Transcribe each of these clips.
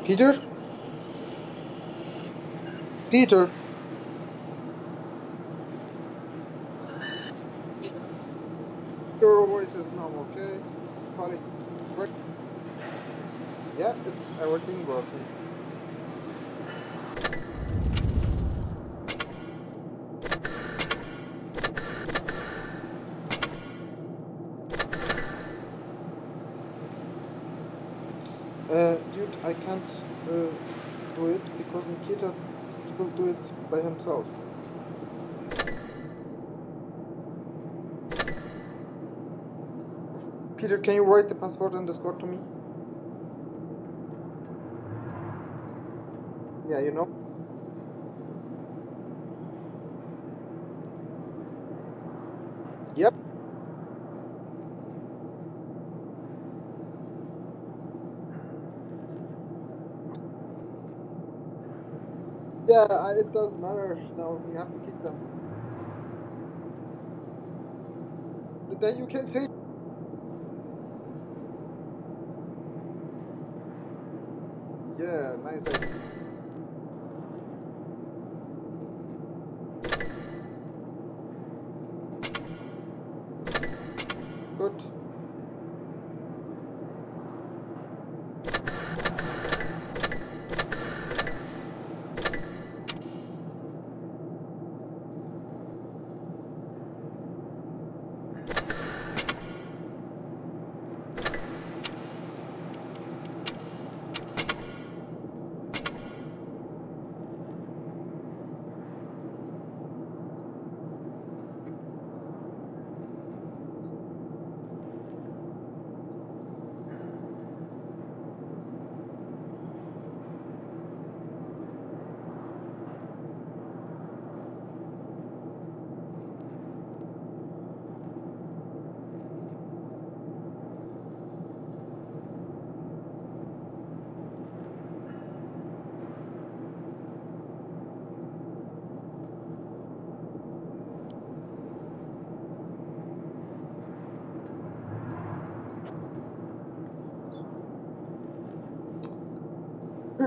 Peter? Peter? Your voice is now okay. Calling. Yeah, it's everything working. Dude, I can't do it because Nikita will do it by himself. Peter, can you write the password in Discord to me? Yeah, you know? Yep. Yeah, it doesn't matter. Now we have to kick them. But then you can say. Yeah, nice idea. Good.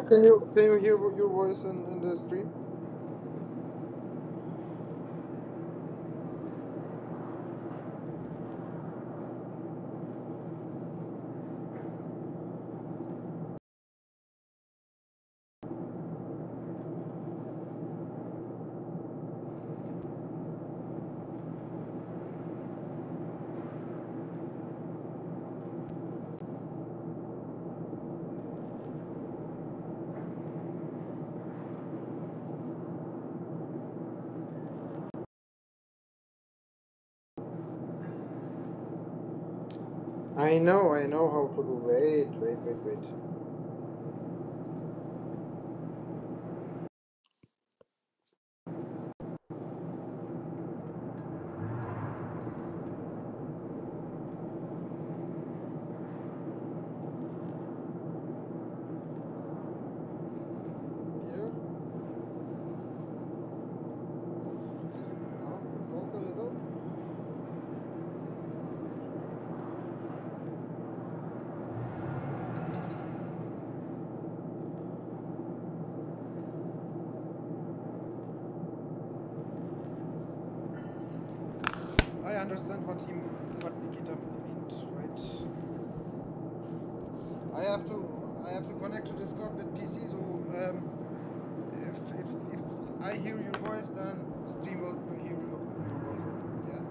Can you hear your voice in the stream? I know how to do. Wait. Peter? Now, talk a little. I understand what Nikita meant, right? I have to connect to Discord with PC, so if I hear your voice, then stream will hear your voice. Yeah.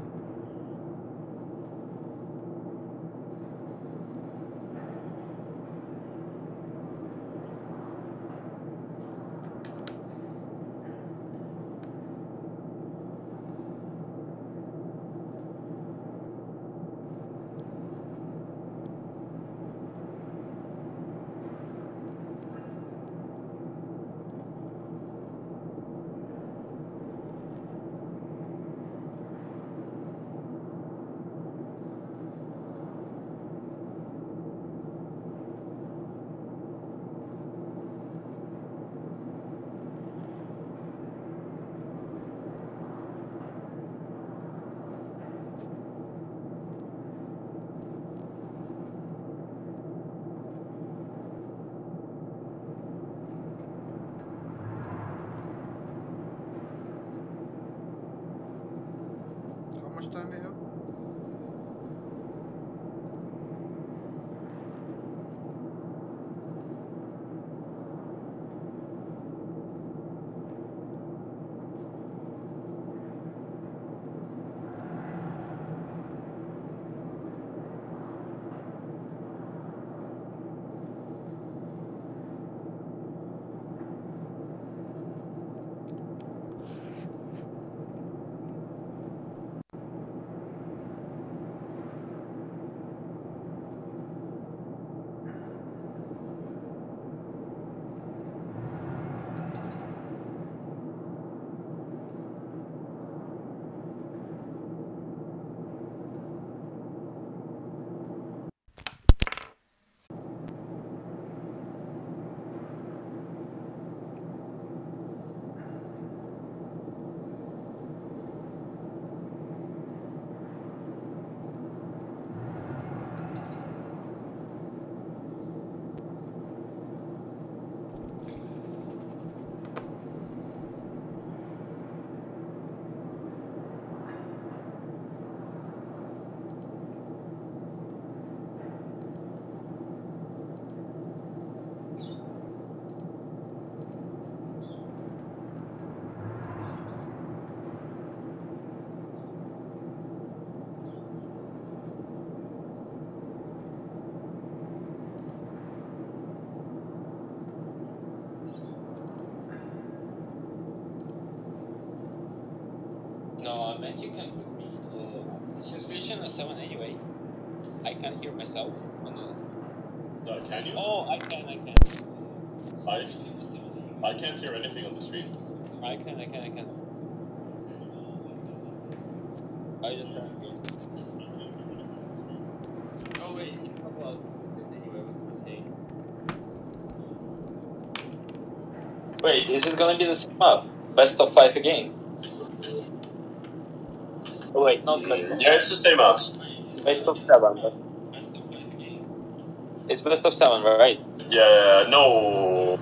Matt, you can put me. Since Legion is 7 anyway, I can't hear myself on the list. Can you? Oh, I can. I can't hear anything on the screen. I can. I just have to. Oh wait, he talked about anyway, what was I saying? Wait, is it gonna be the same map? Best of 5 again? Oh wait, not best of 5. Yeah, it's the same maps. Best of 7. Best of 5 again. It's best of 7, right? Yeah, no.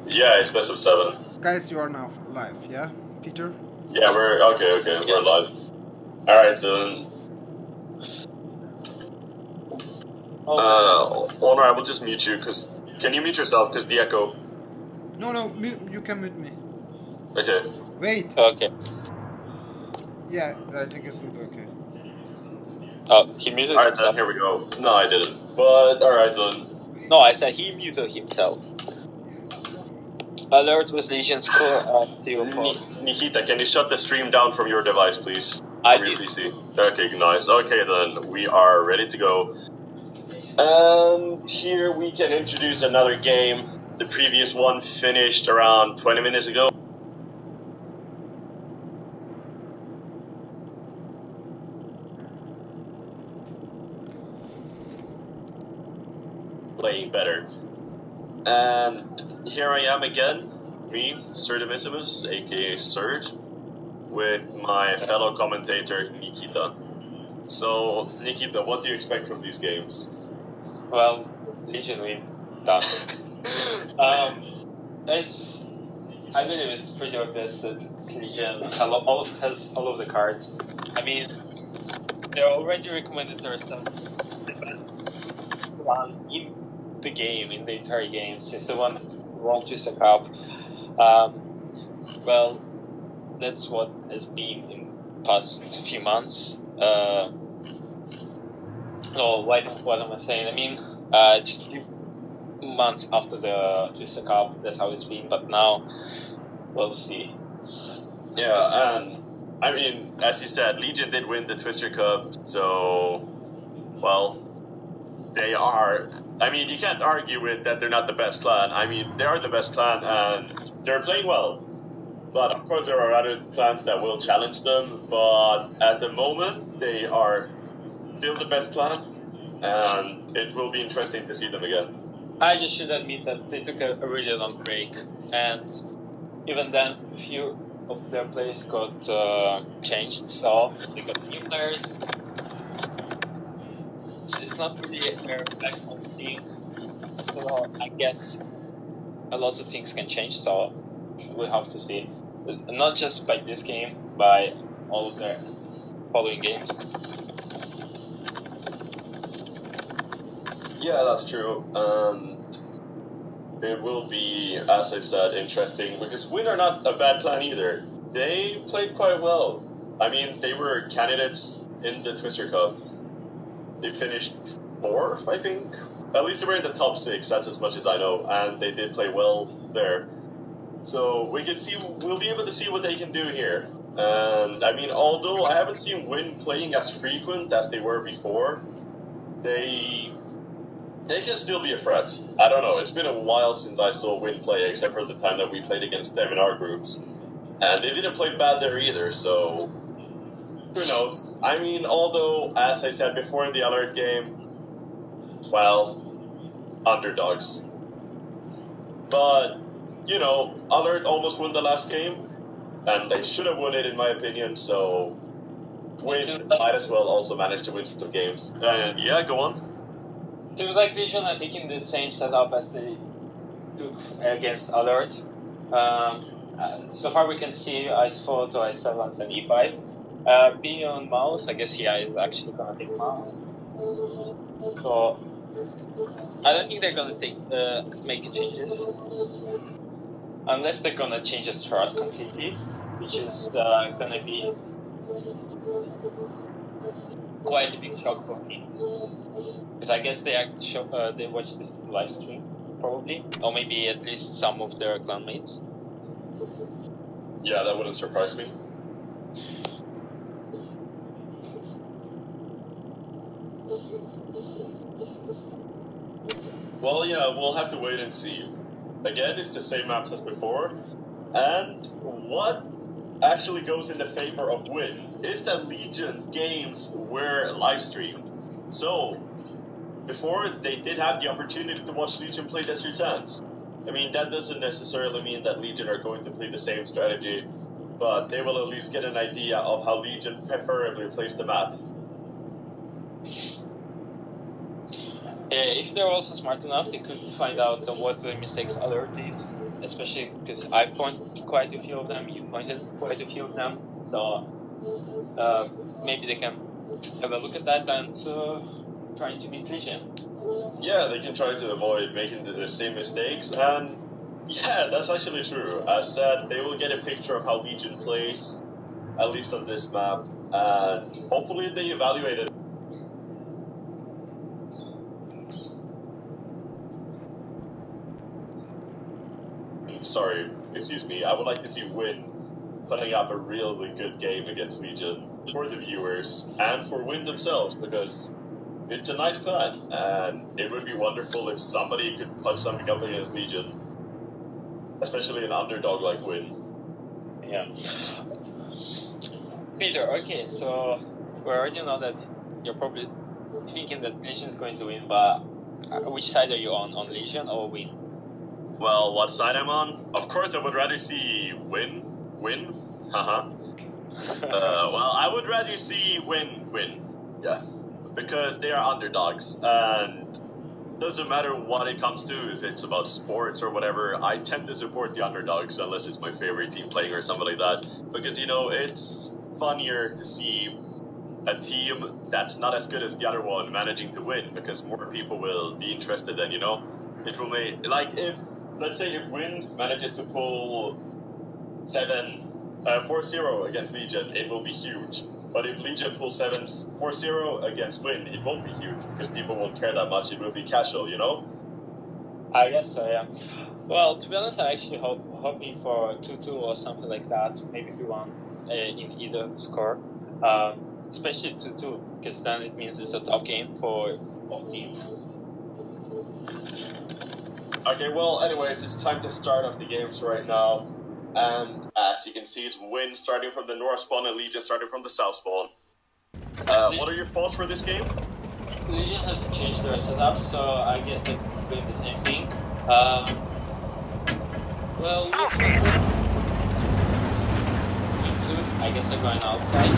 Yeah, it's best of 7. Guys, you are now live, yeah? Peter? Yeah, we're okay, we're live. Alright, Honor, I will just mute you, cause can you mute yourself, cause the echo? No, you can mute me. Okay. Wait! Okay. Yeah, I think it will be okay. Oh, he muted himself. Alright himself. then, here we go. No, I didn't. But, alright then. No, I said he muted himself. Alert with Legion score at 0-4. Nikita, can you shut the stream down from your device, please? I from did. Your PC. Okay, nice. Okay then, we are ready to go. And here we can introduce another game. The previous one finished around 20 minutes ago. Playing better. And here I am again, me, Sirdivissimus, aka Sird, with my fellow commentator, Nikita. So, Nikita, what do you expect from these games? Well, Legion win. Done. I believe it's pretty obvious that Legion has all of the cards. I mean, they're already recommended to ourselves as the best one in the game, in the entire game, since the one who won Twister Cup. Well, that's what has been in past few months. What am I saying? I mean, just a few months after the Twister Cup, that's how it's been, but now, we'll see. Yeah, and, I mean, as you said, Legion did win the Twister Cup, so, well, they are, I mean, you can't argue with that they're not the best clan. I mean, they are the best clan, and they're playing well. But, of course, there are other clans that will challenge them, but at the moment, they are still the best clan, and it will be interesting to see them again. I just should admit that they took a really long break, and even then, a few of their players got changed, so they got new players. It's not really a fair back home thing, so I guess a lot of things can change, so we'll have to see. Not just by this game, by all of their following games. Yeah, that's true. It will be, as I said, interesting, because Win are not a bad clan either. They played quite well. I mean, they were candidates in the Twister Cup. They finished 4th, I think. At least they were in the top 6, that's as much as I know, and they did play well there. So we'll be able to see what they can do here. And, I mean, although I haven't seen Win playing as frequent as they were before, they can still be a threat. I don't know, it's been a while since I saw Win play, except for the time that we played against them in our groups. And they didn't play bad there either, so who knows? I mean, although, as I said before in the Alert game, well, underdogs. But, you know, Alert almost won the last game, and they should have won it in my opinion, so Win might as well also manage to win some games. And yeah, go on. Seems like Legion are taking the same setup as they took against Alert. So far we can see Ice4 to Ice7 and E5. Being on mouse, I guess is actually gonna take mouse. So I don't think they're gonna make changes. Unless they're gonna change the strat completely, which is gonna be quite a big shock for me. But I guess they watched this live stream, probably, or maybe at least some of their clanmates. Yeah, that wouldn't surprise me. Well, yeah, we'll have to wait and see. Again, it's the same maps as before, and what actually goes in the favor of WE1SE is that Legion's games were live streamed. So, before they did have the opportunity to watch Legion play Desert Sands. I mean, that doesn't necessarily mean that Legion are going to play the same strategy, but they will at least get an idea of how Legion preferably plays the map. If they're also smart enough, they could find out what the mistakes others did, especially because I've pointed quite a few of them, you pointed quite a few of them, so maybe they can have a look at that and trying to beat Legion. Yeah, they can try to avoid making the same mistakes, and yeah, that's actually true. As said, they will get a picture of how Legion plays, at least on this map, and hopefully they evaluate it. Sorry, excuse me, I would like to see WE1SE putting up a really good game against Legion for the viewers and for WE1SE themselves, because it's a nice clan, and it would be wonderful if somebody could put something up against Legion, especially an underdog like WE1SE. Yeah. Peter, okay, so we already know that you're probably thinking that Legion is going to win, but which side are you on Legion or WE1SE? Well, what side I'm on? Of course, I would rather see win. Haha. Well, I would rather see win. Yeah, because they are underdogs, and doesn't matter what it comes to, if it's about sports or whatever. I tend to support the underdogs unless it's my favorite team playing or something like that, because you know it's funnier to see a team that's not as good as the other one managing to win, because more people will be interested. And you know, it will make, like, if let's say if WE1SE manages to pull 4-0 against Legion, it will be huge. But if Legion pulls 4-0 against WE1SE, it won't be huge, because people won't care that much. It will be casual, you know? I guess so, yeah. Well, to be honest, I actually hoping for 2-2 or something like that, maybe 3-1 in either score. Especially 2-2, because then it means it's a tough game for both teams. Okay, well, anyways, it's time to start off the games right now. And as you can see, it's WE1SE starting from the north spawn and Legion starting from the south spawn. What are your thoughts for this game? Legion has changed their setup, so I guess they're doing the same thing. Well, I guess they're going outside.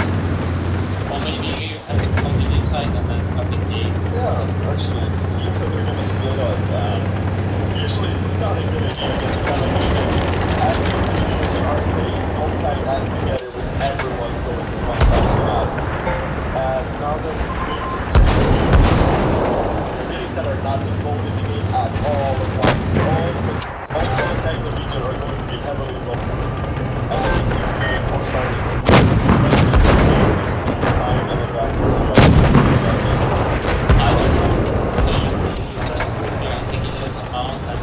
Or maybe coming inside and then coming in. Yeah, actually, it seems like they're going to split up. Usually it's not a good idea against a combination. As you can see, Legion are staying compact and together with everyone going to one side of the map. And now that moves to units that are not involved in the game at all, all 7 tanks of Legion are going to be heavily involved. And then you can see Crossfire is going to use this time and advantage to right I don't know. So you can use this and taking shots on mouse and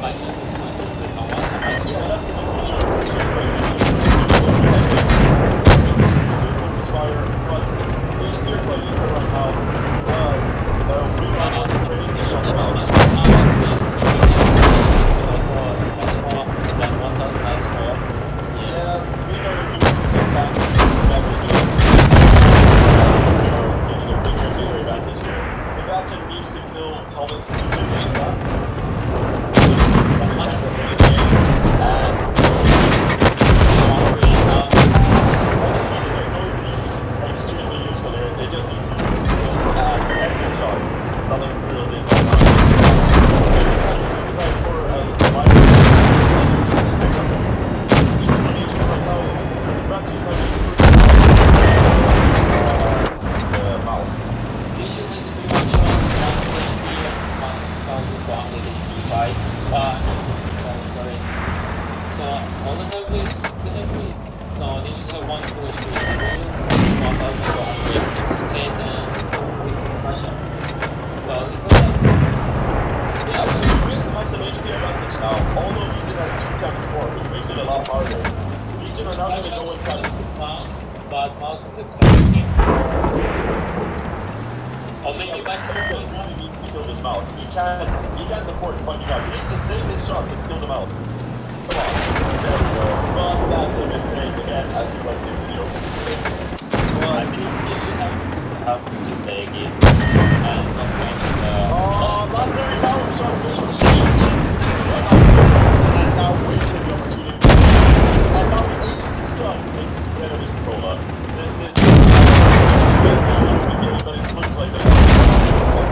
matching this one to the mouse and matching. Yeah, that's because Legion are fire, but HP are quite eager right now. We are not ready to shut down. Yeah, we know that uses attack never do. Getting a bigger advantage here. The Vatican needs to kill Thomas to ASAP. He's got a chance at winning the game. And all the keys are going to be extremely useful here. They just need to add heavy shots. Nothing real did not want to besides for a light right now, Vatican's not even the mouse. Legion has 3 shots, 1 HP, 1,100 HP, 5. Sorry. So all they have is they have 3. No, they should have 1 full HP, 1,400, 68, and 4 with pressure. Well, Yeah, WE1SE has an HP advantage now, although Legion has 2 times more, which makes it a lot harder. Legion are not going to go with mouse. Mouse, but mouse is expecting him. Although his mouse. He can't afford fucking out. He needs to save his shot to kill them out. Come on. There we go. But that's a mistake again, as you went in the video. I think you should have to play a game and not going to the... that's a rebound shot. And now wasting the opportunity. And now the ages is done instead of his Corolla. This is... best team in the game, but it looks like the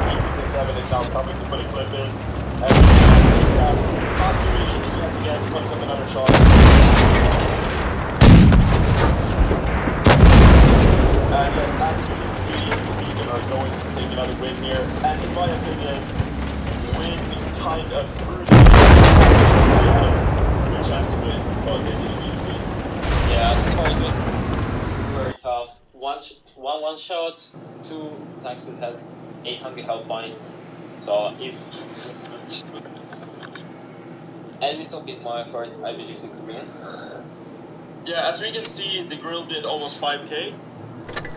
keeping the 7 is now coming to put a clip in. And he has to do that. Commantary, yet again, puts up another shot. And yes, as you can see, Legion are going to take another win here. And in my opinion, win kind of through the they had a good chance to win, but they didn't use it. Yeah, so far it was very tough. One shot, 2 attacks that has 800 health points. So if a little bit more effort, I believe they could win. Yeah, as we can see, the Grill did almost 5k,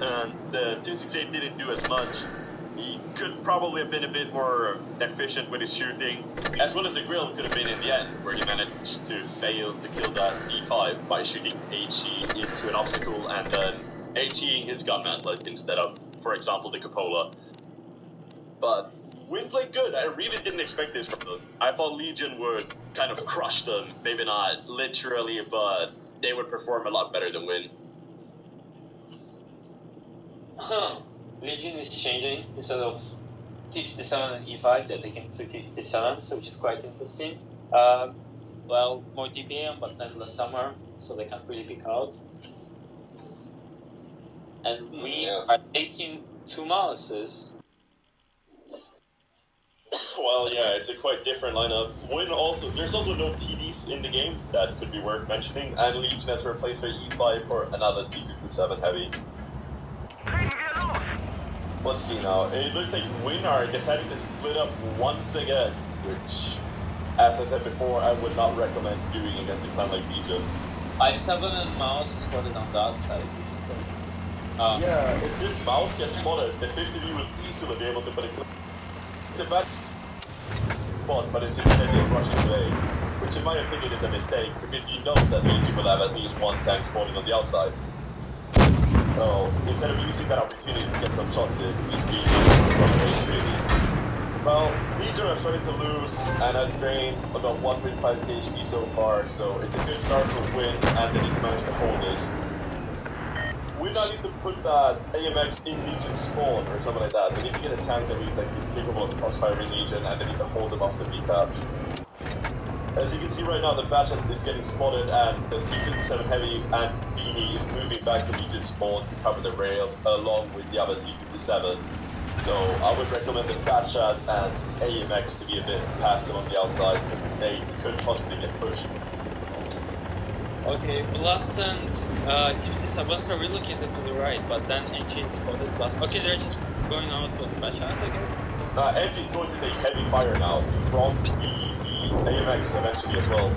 and the 268 didn't do as much. He could probably have been a bit more efficient with his shooting, as well as the Grill could have been in the end, where he managed to fail to kill that E5 by shooting HE into an obstacle and then HEing his gun mantlet instead of, for example, the cupola. But Win played good. I really didn't expect this from them. I thought Legion would kind of crush them, maybe not literally, but they would perform a lot better than Win. Legion is changing. Instead of T57 and E5, they're taking two T57s, which is quite interesting. Well, more TPM, but then less summer, so they can't really pick out. And we are taking 2 mouses. Well, yeah, it's a quite different lineup. Win also, there's also no TDs in the game, that could be worth mentioning, and Legion has replaced their E5 for another T57 heavy. Let's see now, it looks like Win are deciding to split up once again, which, as I said before, I would not recommend doing against a clan like Legion. I7 and mouse is spotted on the outside, which is quite interesting. Yeah, if this mouse gets spotted, the 50B will easily be able to put a clip in the back spot, but it's instead rushing away, which in my opinion is a mistake, because you know that Legion will have at least 1 tank spawning on the outside. So, instead of using that opportunity to get some shots in, he's being really. Well, Legion are starting to lose, and has drained about 1.5 HP so far, so it's a good start for Win, and they need to manage to hold this. Win now needs to put that AMX in Legion spawn, or something like that. They need to get a tank at least that is capable of cross-firing Legion, and they need to hold them off the B-cap. As you can see right now, the Batchet is getting spotted, and the T57 Heavy and Beanie is moving back to Legion spawn to cover the rails, along with the other T57. So I would recommend the Batchet and AMX to be a bit passive on the outside, because they could possibly get pushed. Okay, Blast and T57s are relocated to the right, but then NG spotted Blast. Okay, they're just going out for the Batchet, I guess. NG is going to take heavy fire now from the AMX eventually as well.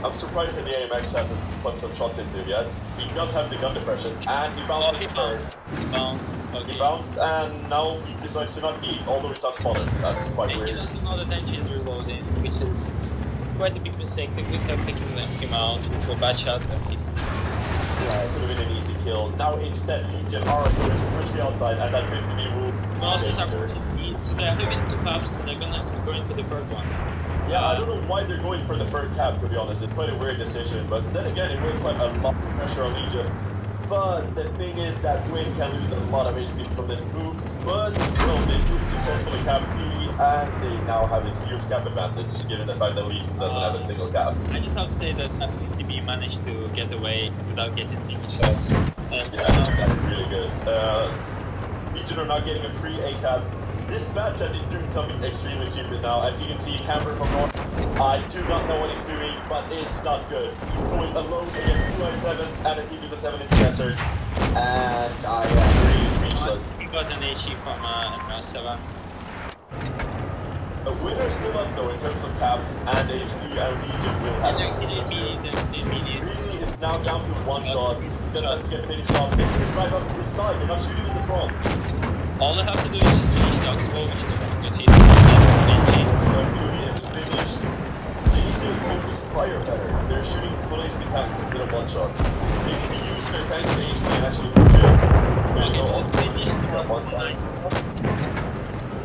I'm surprised that the AMX hasn't put some shots into it yet. He does have the gun depression, and he bounces first. He bounced. Okay. He bounced, and now he decides to not eat, although he's not spotted. That's quite weird. He doesn't know that NG is reloading, which is quite a big mistake. They could have taken him out with a bad shot at least. Yeah, it could have been an easy kill. Now instead, Legion are going to push the outside, and that 50B rule. Mouses are pushing B, so they're having 2 caps, and they're going for the third one. Yeah, I don't know why they're going for the third cap, to be honest. It's quite a weird decision, but then again, it will put a lot of pressure on Legion. But the thing is that Win can lose a lot of HP from this move, but well, they did successfully cap B, and they now have a huge cap advantage, given the fact that Legion doesn't have a single cap. I just have to say that 50B managed to get away without getting any shots. And yeah, that is really good. Legion are not getting a free A cap. This Batchet is doing something extremely stupid now. As you can see, camper from north. I do not know what he's doing, but it's not good. He's going alone against 2 I7s and a T57 in the desert. And I am really speechless. He got an HE from MS7. The winner's still up though in terms of caps, and HP and Legion will have Greeny is now down to 1 shot. Just has to get finished off. They can drive up to his side, they're not shooting in the front. All they have to do is just finish the Oxbow, which is fucking good. tanks into the one shots. They need to use their tanks to HP and actually push in. Okay, so they just one tank.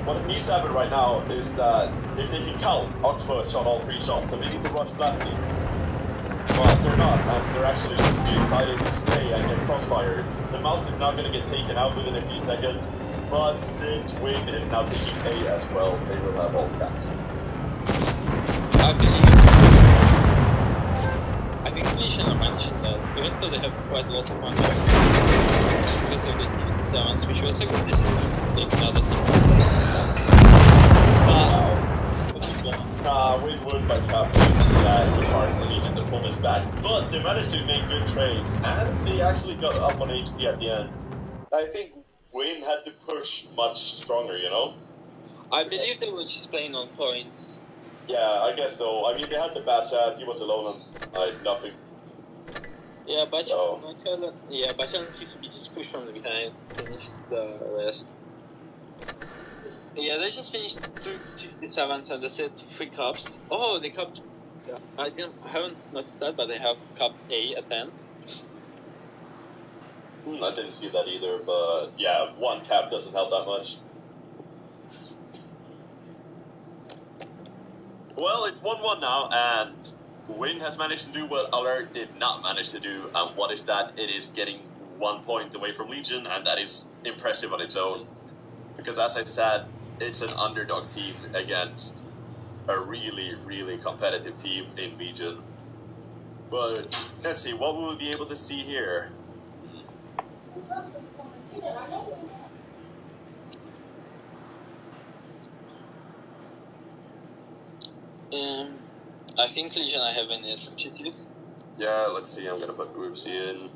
What needs to happen right now is that if they can count, Oxford shot all 3 shots, so they need to rush blasting. But they're not, and they're actually deciding to stay and get crossfired. The mouse is not going to get taken out within a few seconds, but since WE1SE is now taking A as well, they will have all caps. I think LGN mentioned that even though they have quite a lot of contracts, split of the T57s, which was a good decision to take another T57. WE1SE would by captain. It was hard for LGN to pull this back, but they managed to make good trades, and they actually got up on HP at the end. I think WE1SE had to push much stronger, you know? I believe they were just playing on points. Yeah, I guess so. I mean, they had the bad chat, he was alone on nothing. Yeah, but Bachan used to be just pushed from the behind, finished the rest. Yeah, they just finished 2 57s and they said 3 cups. Oh, they cupped. Yeah, I haven't noticed that, but they have cupped A at the end. I didn't see that either, but yeah, 1 cap doesn't help that much. Well, it's 1-1 now, and WE1SE has managed to do what Alert did not manage to do, and what is that? It is getting 1 point away from LGN, and that is impressive on its own. Because as I said, it's an underdog team against a really, really competitive team in LGN. But let's see, what will we be able to see here? I think LGN I have a substitute. Yeah, let's see, I'm gonna put WE1SE in.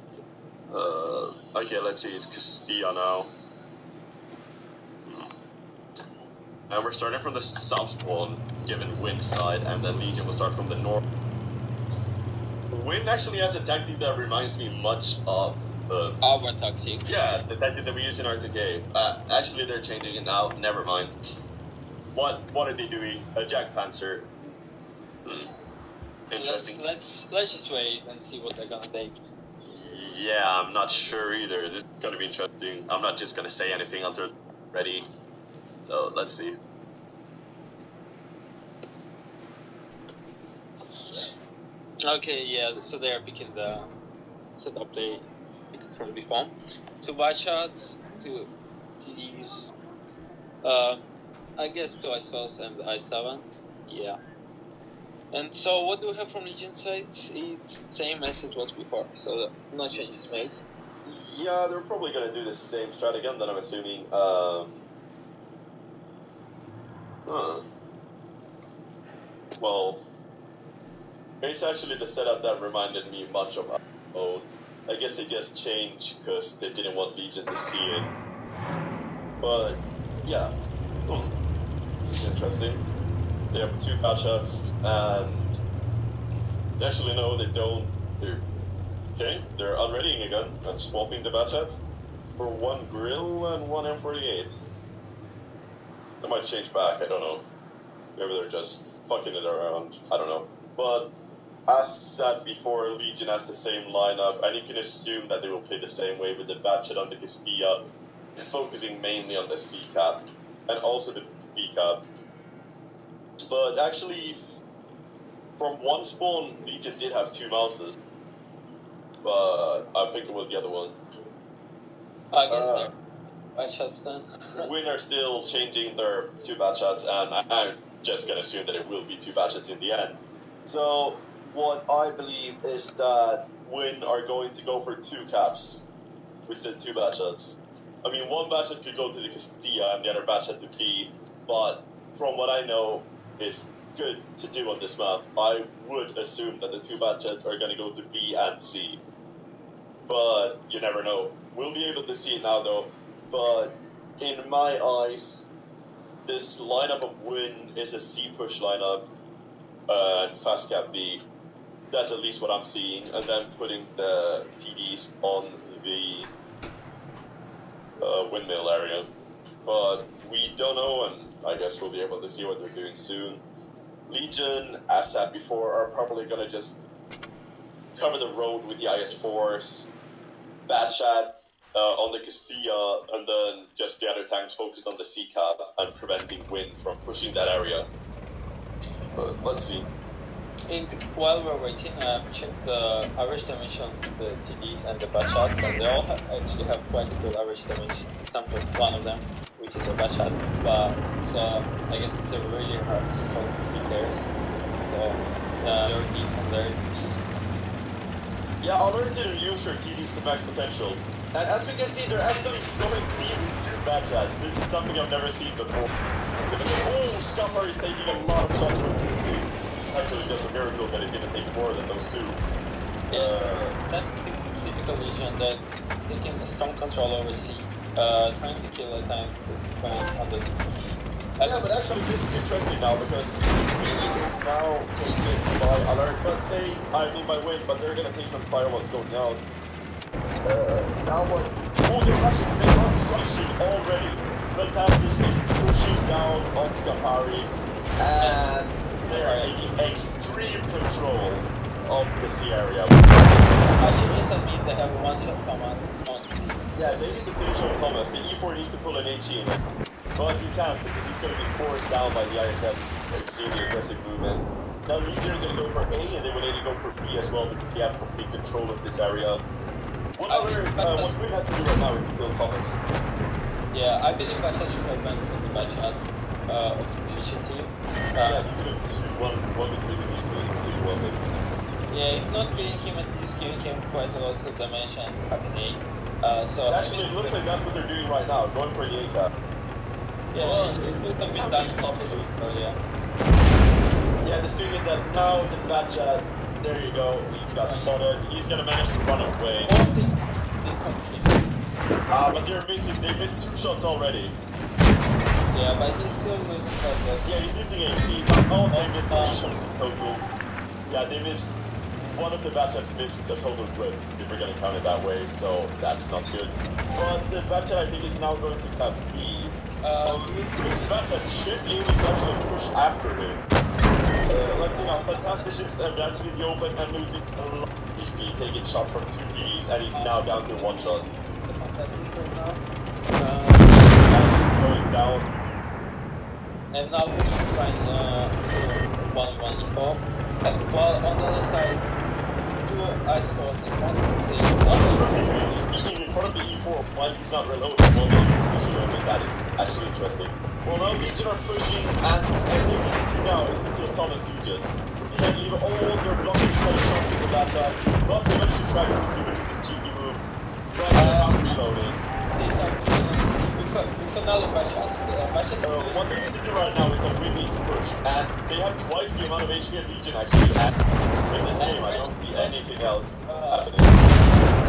Okay, let's see, it's Castilla now. And we're starting from the south spawn, given WE1SE side, and then LGN will start from the north. WE1SE actually has a tactic that reminds me much of our tactic. Yeah, the tactic that we use in RTK. Actually, they're changing it now. Never mind. What are they doing? A Jack Panzer. Interesting. Let's just wait and see what they're gonna take. Yeah, I'm not sure either. This is gonna be interesting. I'm not just gonna say anything until it's ready. So let's see. Okay, yeah. So they are picking the setup they picked from before. 2 bad shots, 2 TDs. I guess 2 ISOs and I7. Yeah. And so what do we have from LGN side? It's same as it was before, so no changes made. Yeah, they're probably gonna do the same strat again, then I'm assuming. Well, it's actually the setup that reminded me much of own. I guess they just changed because they didn't want LGN to see it. But yeah, this is interesting. They have 2 bad shots, and actually no, they don't. They're unreadying again and swapping the bad shots for 1 grill and 1 M48. They might change back, I don't know. Maybe they're just fucking it around, I don't know. But as said before, LGN has the same lineup, and you can assume that they will play the same way with the bad shot on the Castilla, focusing mainly on the C cap and also the B cap. But actually, from 1 spawn, LGN did have 2 mouses. But I think it was the other one. I guess they're bad shots then. WE1SE are still changing their 2 bad shots, and I'm just gonna assume that it will be 2 bad shots in the end. So, what I believe is that WE1SE are going to go for 2 caps with the 2 bad shots. I mean, 1 bad shot could go to the Castilla and the other bad shot to B, but from what I know, is good to do on this map. I would assume that the 2 bad shots are going to go to B and C. But you never know. We'll be able to see it now though. But in my eyes, this lineup of WE1SE is a C push lineup and fast cap B. That's at least what I'm seeing. And then putting the TDs on the windmill area. But we don't know, and I guess we'll be able to see what they're doing soon. LGN, as said before, are probably going to just cover the road with the IS-4s, bad shot on the Castilla, and then just the other tanks focused on the C-Cap and preventing wind from pushing that area. But let's see. While we're waiting, I've checked the average damage on the TDs and the bad shots, and they all actually have quite a good average damage, except for one of them, which is a bad shot. But I guess it's a really hard score to players. So your team from their TDs. Yeah, Alert didn't use her TDs to max potential. And as we can see, they're actually going deep with 2 bad shots. This is something I've never seen before. Oh, Scummer is taking a lot of shots from actually just a miracle that it didn't take more than those 2. Yes, that's the typical Legion that taking a strong control over C, trying to kill a tank on the TP. Yeah, but actually this is interesting now because he is now taken by Alert, but by wind, but they're gonna take some firewalls going out. Now what? Oh, they're rushing already. Fantastic is pushing down on Scapari, and they are taking extreme control of the C area. I should just admit they have a one-shot Thomas on C. Yeah, they need to finish off Thomas. The E4 needs to pull an HE in, but he can't because he's going to be forced down by the ISM. Extremely aggressive movement. Now Legion are going to go for A, and they will need to go for B as well because they have complete control of this area. What Quinn has to do right now is to kill Thomas. Yeah, I believe Basha should have went with the Basha of the Legion team. Yeah, he could have 1 between them easily, 2-1. Yeah, if not killing him, at least giving him quite a lot of damage and having A. So actually, it looks like that's what they're doing right now, going for the A-cap. Yeah, well, it would have been done possibly earlier. Yeah, the thing is that now the Batchat, there you go, he got spotted. He's gonna manage to run away. But they missed 2 shots already. Yeah, but he's still losing focus. Yeah, he's losing HP. Oh, they missed 3 shots in total. Yeah, they missed. One of the Batchats missed a total clip, if we're gonna count it that way, so that's not good. But the Batchat, I think, is now going to cut B. This Batchat should be able to actually push after him. Let's see now, Fantastic is advancing in the open and losing a lot of HP, taking shots from 2 TVs, and he's now down to 1 shot. Fantastic right now. Fantastic is going down. And now Bush is trying 1-1 E4. While on the other side, 2 ice force and 1 is He's beating in front of the E4 while he's not reloading. That is actually interesting. Well, now Legion are pushing, and what they need to do now is to kill Thomas Legion. He can leave all their blocking 10 shots in the Batchat, but they managed to track him too, which is his cheeky move. But they're not reloading. Another Batchat. What they need to do right now is that Win needs to push, and they have twice the amount of HP as Legion actually. And in this game, I don't see anything else happening. So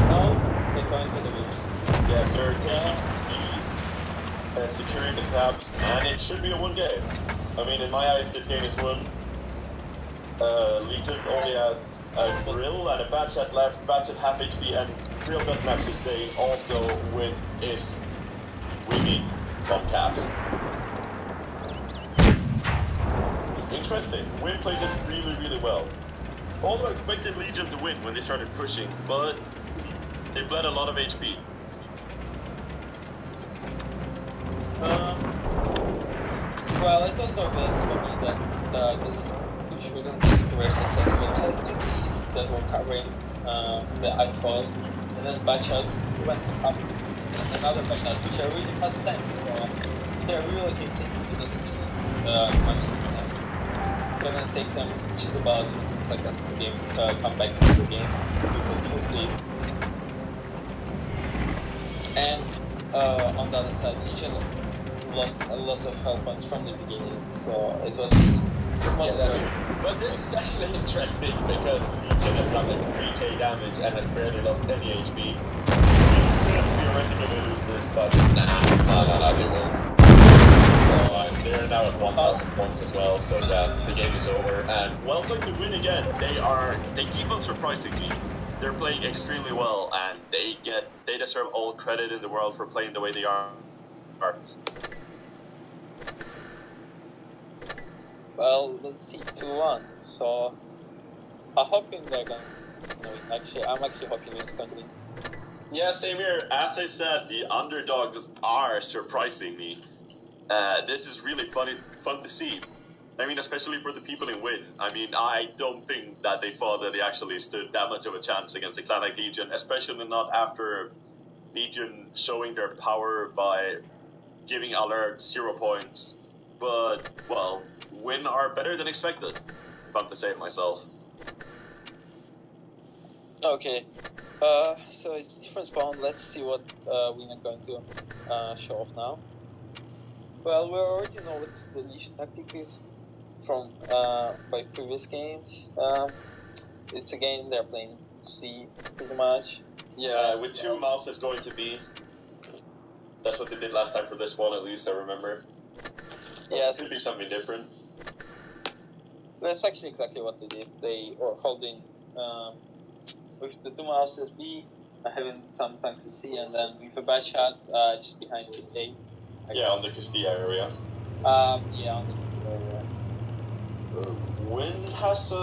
now they're going for the whips. Yes, they're taking and securing the caps, and it should be a 1 game. I mean, in my eyes, this game is won. Legion only has a Grill and a Batchat left. Batchat half HP, and Grill doesn't have sustain. Also, Win is winning on caps. Interesting. Win played this really, really well. Although I expected Legion to win when they started pushing, but they bled a lot of HP. Well, it's also obvious for me that this push wouldn't be very successful. I had 2 Ts that were covering the ice force, and then Batchats went up and another Batchat, which are really fast tanks. So if they're relocating to those minutes, it's gonna take them just about 15 seconds to come back into the game with a full clip. And on the other side, Legion lost a lot of health points from the beginning, so it was But this is actually interesting because Legion has done like 3k damage and has barely lost any HP. They could theoretically lose this, but nah, they won't. They're now at 1,000 points as well, so yeah, the game is over. And well played to win again. They keep on surprising me. They're playing extremely well, and they deserve all credit in the world for playing the way they are. Well, let's see, 2-1. So I'm hoping they're gonna No, I'm actually hoping it's going to win. Yeah, same here. As I said, the underdogs are surprising me. This is really fun to see. I mean, especially for the people in WE1. I mean, I don't think that they thought that they actually stood that much of a chance against a clan like Legion, especially not after Legion showing their power by giving Alert 0 points. But, well, WE1 are better than expected, if I'm to say it myself. Okay, so it's different spawn. Let's see what we are going to show off now. Well, we already know what the Legion tactic is from by previous games. It's again they're playing C pretty much. Yeah, with 2 mouses going to be. That's what they did last time for this one, at least I remember. Yes, it could be something different. That's actually exactly what they did. They were holding with the 2 mouses B, having some tanks at C, and then with a bad shot just behind the A. Yeah, on the Castilla area. Yeah, on the Castilla area. WE1 has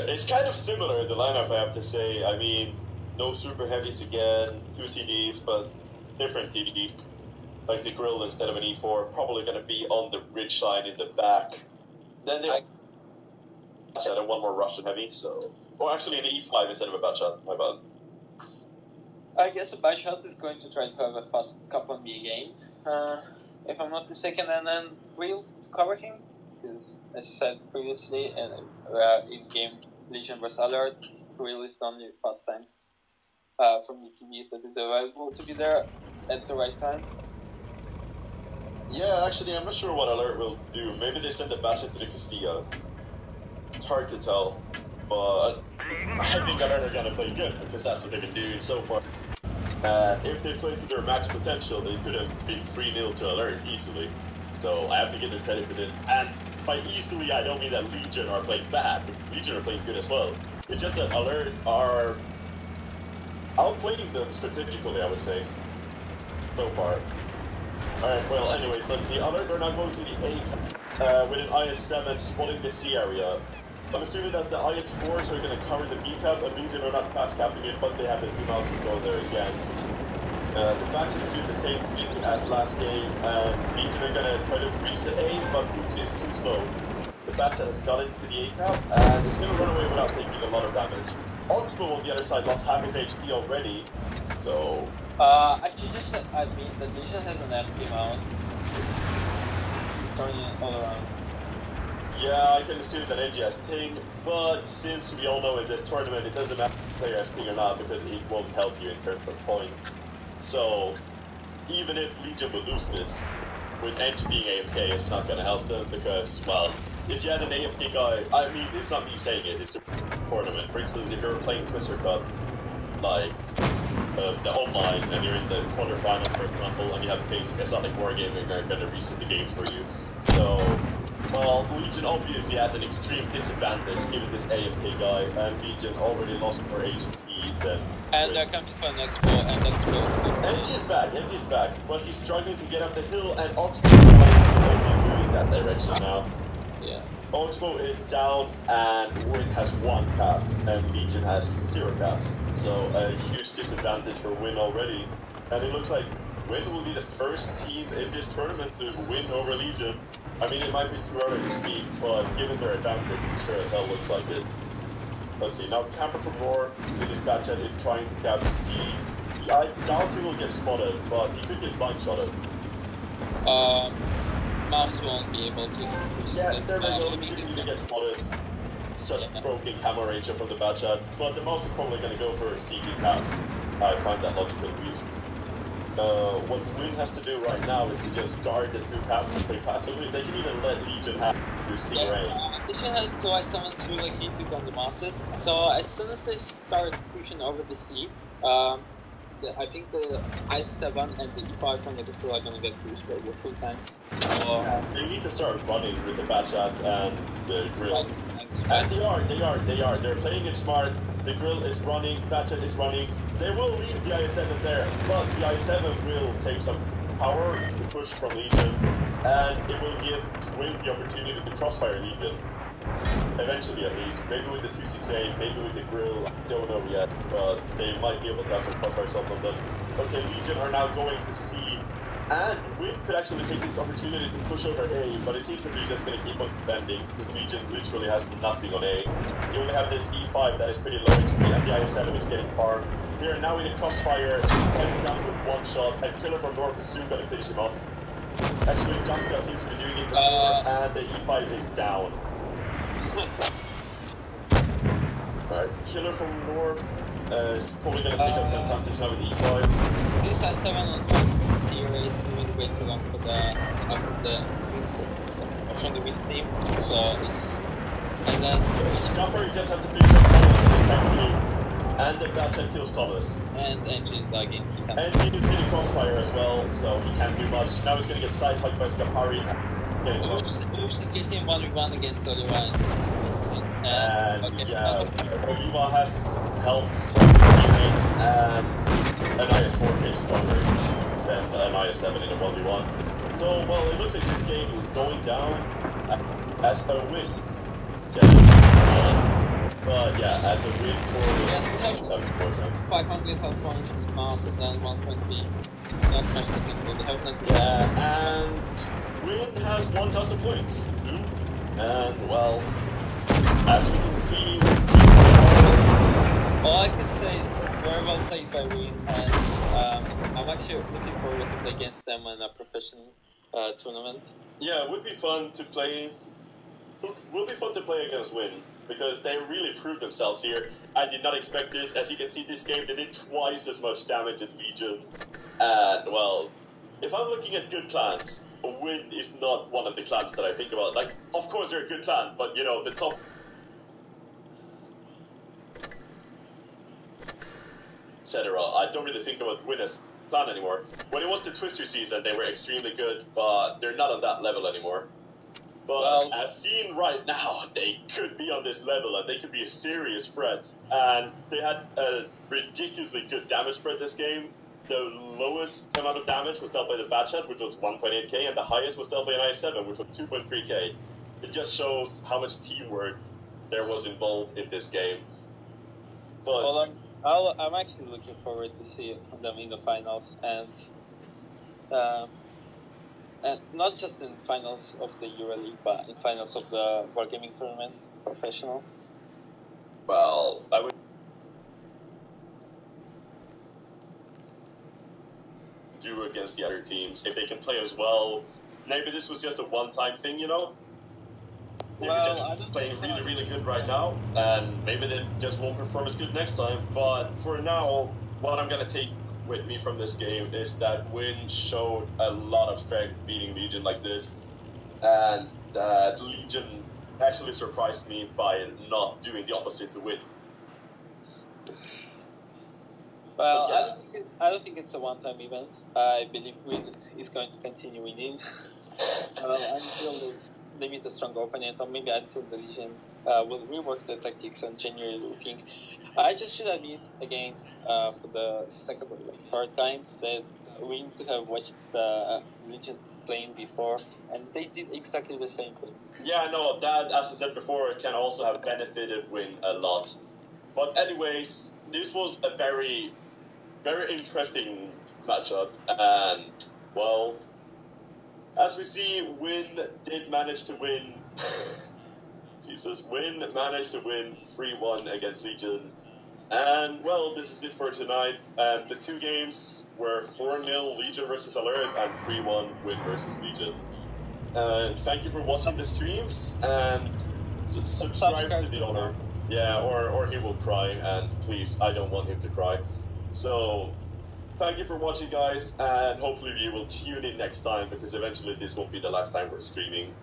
it's kind of similar, the lineup, I have to say. I mean, no super heavies again, 2 TDs, but different TD. Like the grill instead of an E4, probably going to be on the ridge line in the back. Then they had 1 more Russian heavy, so... Or actually an E5 instead of a bad shot, my bad. I guess a bad shot is going to try to have a fast cup on B again, if I'm not mistaken, and then Real to cover him, because as I said previously, in game Legion vs Alert, Real is the only fast tank from the TVs that is available to be there at the right time. Yeah, actually, I'm not sure what Alert will do. Maybe they send a bashing to the Castilla. It's hard to tell, but I think Alert are going to play good, because that's what they've been doing so far. If they played to their max potential, they could have been 3-0 to Alert easily. So I have to give them credit for this. And by easily, I don't mean that Legion are playing bad. Legion are playing good as well. It's just that Alert are outplaying them strategically, I would say, so far. Alright, well, anyways, let's see. Alert are now going to the A with an IS-7 spotting the C area. I'm assuming that the IS-4s are going to cover the B cap, and Legion are not fast capping it, but they have the 2 mouses going there again. The match is doing the same thing as last game, and Legion are going to try to reset A, but Bootsy is too slow. The Batchat has got into the A cap, and it's going to run away without taking a lot of damage. Oxbow on the other side lost half his HP already, so... I should just admit that Legion has an empty mouse. He's turning it all around. Yeah, I can assume that NG has ping, but since we all know in this tournament it doesn't matter if the player has ping or not, because it won't help you in terms of points. So, even if Legion would lose this, with NG being AFK, it's not going to help them, because, well, if you had an AFK guy, I mean, it's not me saying it, it's a tournament. For instance, if you're playing Twister Cup, like, the online, and you're in the quarterfinals, for example, and you have ping, it's not like Wargaming are going to reset the games for you. So, well, Legion obviously has an extreme disadvantage given this AFK guy, and Legion already lost more HP than... And they're coming for an Expo, and Expo is NG's back, but he's struggling to get up the hill, and Oxbow is moving that direction now. Yeah. Oxbow is down, and WE1 has 1 cap, and Legion has 0 caps. So a huge disadvantage for WE1 already. And it looks like WE1 will be the first team in this tournament to win over Legion. I mean, it might be too early to speak, but given their advantage, it sure as hell looks like it. Let's see, now Camper from North with his Batchat is trying to cap C. I doubt he will get spotted, but he could get blind shotted. Mouse won't be able to. Yeah, there we go, he could get spotted. Such broken camera ranger from the Batchat, but the mouse is probably going to go for CG caps. I find that logical at least. What WE1 has to do right now is to just guard the 2 caps and play passively. They can even let Legion have their C range. Legion has 2 I7s through like hit pick on the mouses, so as soon as they start pushing over the C, I think the I7 and the E5 from the Castilla are going to get pushed by 2 times. They need to start running with the Batchat and the grill. And they are. They're playing it smart. The grill is running, Batchat is running. They will leave the I7 there, but the I7 will take some power to push from Legion, and it will give WE1 the opportunity to crossfire Legion. Eventually, at least. Maybe with the 268, maybe with the grill. I don't know yet, but they might be able to have some crossfire shots on them. Okay, Legion are now going to C, and WE1SE could actually take this opportunity to push over A, but it seems that they're just going to keep on defending, because Legion literally has nothing on A. You only have this E5 that is pretty low HP, and the IS7 is getting farmed. They are now in a crossfire, E5 is down with one shot, and Killer from North is soon going to finish him off. Actually, Jessica seems to be doing it before, and the E5 is down. Alright, Killer from North is probably going to pick up fantastic now with E5. This I7 on top series will way too long for the WE1SE team, so it's like that. Scupper just has to finish up Thomas respectively, and the Batchet kills Thomas. And NG is lagging. And he is hitting crossfire as well, so he can't do much. Now he's going to get side-piked by Scupari. WE1SE is getting 1v1 against WE1. And yeah, WE1 has help from his teammates, and an IS4 is stronger than an IS7 in a 1v1. So, well, it looks like this game is going down as a win. Yeah. But yeah, as a win for the 500 health points, mouse, and then 1.3. Not much they can do. They have not. Yeah, and WE1SE has 1,000 points. And, well, as we can see, all I can say is very well played by WE1SE, and I'm actually looking forward to play against them in a professional tournament. Yeah, it would be fun to play. Will be fun to play against WE1SE because they really proved themselves here. I did not expect this. As you can see, this game they did twice as much damage as Legion, and well, if I'm looking at good clans, WE1SE is not one of the clans that I think about. Like, of course they're a good clan, but you know the top. Etc. I don't really think about WE1SE as a clan anymore. When it was the Twister season, they were extremely good, but they're not on that level anymore. But well, as seen right now, they could be on this level, and they could be a serious threat. And they had a ridiculously good damage spread this game. The lowest amount of damage was dealt by the Batchet, which was 1.8k, and the highest was dealt by an IS7, which was 2.3k. It just shows how much teamwork there was involved in this game. But well, I'm actually looking forward to see them in the finals, and not just in finals of the Euroleague, but in finals of the Wargaming tournament, professional. Well, I would do against the other teams if they can play as well. Maybe this was just a one-time thing, you know. They're just playing really good right now, and maybe they just won't perform as good next time. But for now, what I'm gonna take with me from this game is that WE1SE showed a lot of strength beating Legion like this, and that Legion actually surprised me by not doing the opposite to WE1SE. Well, yeah. I don't think it's a one-time event. I believe WE1SE is going to continue winning until they meet a strong opponent, or maybe until the Legion will rework the tactics and genuinely looking. I just should admit, again, for the second or third time, that WE1SE could have watched the Legion playing before, and they did exactly the same thing. Yeah, no, that, as I said before, can also have benefited WE1SE a lot. But anyways, this was a very interesting matchup, and, well, as we see, WE1SE did manage to win. Jesus, WE1SE managed to win 3-1 against Legion. And, well, this is it for tonight. And the two games were 4-0 Legion versus Alert and 3-1 WE1SE versus Legion. And thank you for watching the streams, and subscribe to the owner. Yeah, or he will cry, and please, I don't want him to cry. So, thank you for watching, guys, and hopefully you will tune in next time, because eventually this won't be the last time we're streaming.